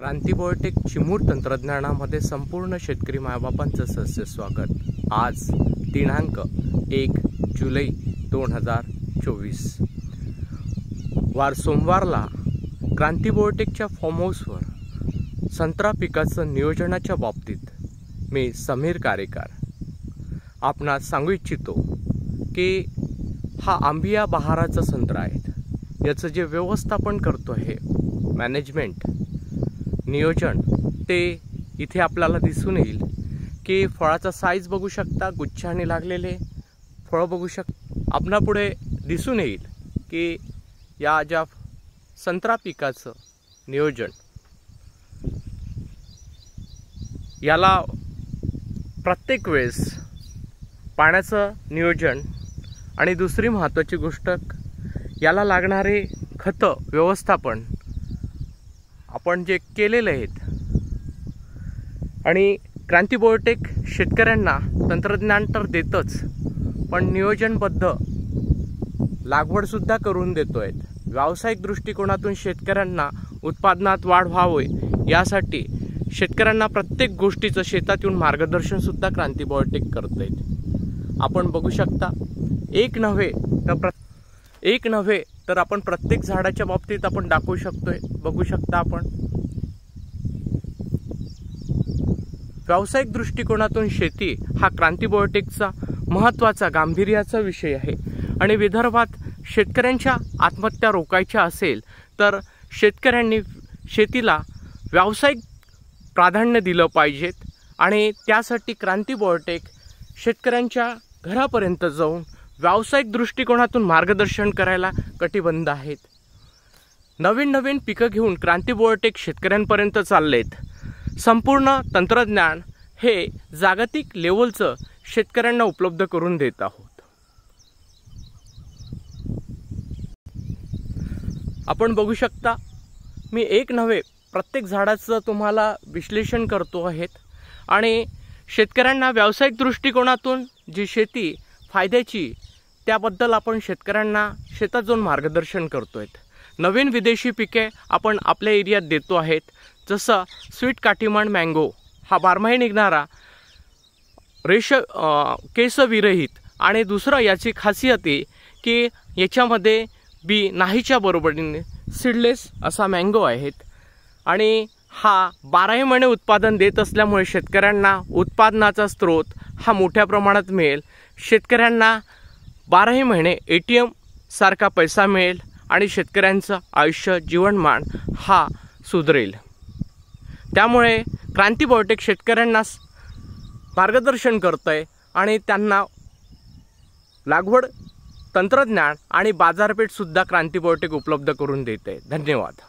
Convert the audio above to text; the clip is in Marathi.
क्रांती बायोटेक चिमूर तंत्रज्ञानामध्ये संपूर्ण शेतकरी मायबापांचं सहर्ष स्वागत। आज दिनांक 1 जुलै 2024 वार सोमवारला क्रांती बायोटेकच्या फार्म हाऊसवर संत्रा पिकाचं नियोजनाच्या बाबतीत मी समीर कारेकर आपणास सांगू इच्छितो की हा आंबिया बहाराचा संत्रा आहे। याचं जे व्यवस्थापन करतो आहे मॅनेजमेंट नियोजन ते इथे आपल्याला दिसून येईल की फळाचा साईज बघू शकता, गुच्छाने लागलेले फळ बघू आपणा पुढे दिसून येईल की या ज्या संत्रा पिकाचं नियोजन याला प्रत्येक वेळेस पाण्याचं नियोजन आणि दुसरी महत्त्वाची गोष्ट याला लागणारे खत व्यवस्थापन आपण जे केलेले आहेत। आणि क्रांती बायोटेक शेतकऱ्यांना तंत्रज्ञान तर देतच पण नियोजनबद्ध लागवड सुद्धा करून देतोय। व्यावसायिक दृष्टिकोनातून शेतकऱ्यांना उत्पादनात वाढ व्हावी यासाठी शेतकऱ्यांना प्रत्येक गोष्टीचं शेतात येऊन मार्गदर्शन सुद्धा क्रांती बायोटेक करते। आपण बघू शकता एक नव्हे तर आपण प्रत्येक झाडाच्या बाबतीत आपण दाखवू शकतोय। बघू शकता आपण व्यावसायिक दृष्टिकोनातून शेती हा क्रांती बायोटेकचा महत्त्वाचा गांभीर्याचा विषय आहे। आणि विदर्भात शेतकऱ्यांच्या आत्महत्या रोखायच्या असेल तर शेतकऱ्यांनी शेतीला व्यावसायिक प्राधान्य दिलं पाहिजेत। आणि त्यासाठी क्रांती बायोटेक शेतकऱ्यांच्या घरापर्यंत जाऊन व्यावसायिक दृष्टिकोनातून मार्गदर्शन करायला कटिबद्ध आहेत। नवीन पिकं घेऊन क्रांती बायोटेक शेतकऱ्यांपर्यंत चाललेत। संपूर्ण तंत्रज्ञान हे जागतिक लेवलचं शेतकऱ्यांना उपलब्ध करून देत आहोत। आपण बघू शकता मी एक नव्हे प्रत्येक झाडाचं तुम्हाला विश्लेषण करतो आहेत आणि शेतकऱ्यांना व्यावसायिक दृष्टिकोनातून जी शेती फायद्याची त्याबद्दल आपण शेतकऱ्यांना शेतात जाऊन मार्गदर्शन करतोय। नवीन विदेशी पिके आपण आपल्या एरियात देतो आहेत, जसं स्वीट काटीमान मँगो हा बारमाही निघणारा केसविरहित आणि दुसरं याची खासियत आहे की याच्यामध्ये बी नाहीच्या बरोबरीने सीडलेस असा मँगो आहेत। आणि हा 12 महिने उत्पादन देत असल्यामुळे शेतकऱ्यांना उत्पादनाचा स्रोत हा मोठ्या प्रमाणात मिळेल। शेतकऱ्यांना 12 महिने ATM सारखा पैसा मिळेल आणि शेतकऱ्यांचं आयुष्य जीवनमान हा सुधरेल। त्यामुळे क्रांती बायोटेक शेतकऱ्यांना मार्गदर्शन करतंय आणि त्यांना लागवड तंत्रज्ञान आणि बाजारपेठ सुद्धा क्रांती बायोटेक उपलब्ध करून देते। धन्यवाद।